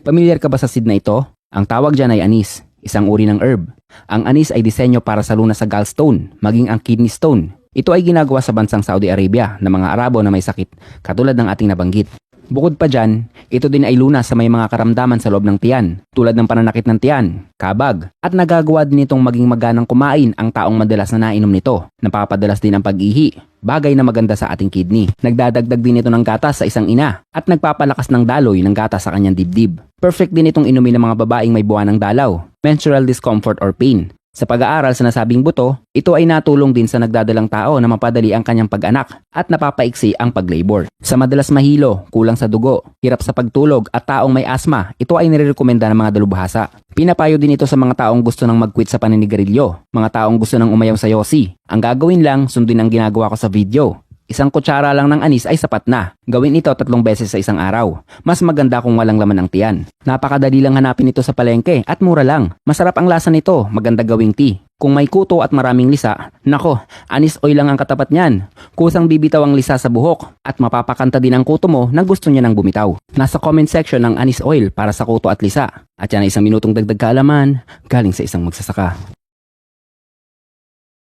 Pamilyar ka ba sa seed na ito? Ang tawag dyan ay anis, isang uri ng herb. Ang anis ay disenyo para sa lunas sa gallstone, maging ang kidney stone. Ito ay ginagawa sa bansang Saudi Arabia ng mga Arabo na may sakit, katulad ng ating nabanggit. Bukod pa dyan, ito din ay lunas sa may mga karamdaman sa loob ng tiyan, tulad ng pananakit ng tiyan, kabag, at nagagawa din itong maging maganang kumain ang taong madalas na nainom nito. Napapadalas din ang pag-ihi, bagay na maganda sa ating kidney. Nagdadagdag din ito ng gatas sa isang ina at nagpapalakas ng daloy ng gatas sa kanyang dibdib. Perfect din itong inumin ng mga babaeng may buwan ng dalaw, menstrual discomfort or pain. Sa pag-aaral sa nasabing buto, ito ay natulong din sa nagdadalang tao na mapadali ang kanyang pag-anak at napapaiksi ang pag-labor. Sa madalas mahilo, kulang sa dugo, hirap sa pagtulog at taong may asma, ito ay nirerekomenda ng mga dalubhasa. Pinapayo din ito sa mga taong gusto nang mag-quit sa paninigarilyo, mga taong gusto nang umayaw sa yosi. Ang gagawin lang, sundin ang ginagawa ko sa video. Isang kutsara lang ng anis ay sapat na. Gawin ito 3 beses sa isang araw. Mas maganda kung walang laman ang tiyan. Napakadali lang hanapin ito sa palengke at mura lang. Masarap ang lasa nito, maganda gawing tea. Kung may kuto at maraming lisa, nako, anis oil lang ang katapat niyan. Kusang bibitaw ang lisa sa buhok at mapapakanta din ang kuto mo na gusto niya nang bumitaw. Nasa comment section ang anis oil para sa kuto at lisa. At yan ay 1 minutong dagdag kaalaman galing sa isang magsasaka.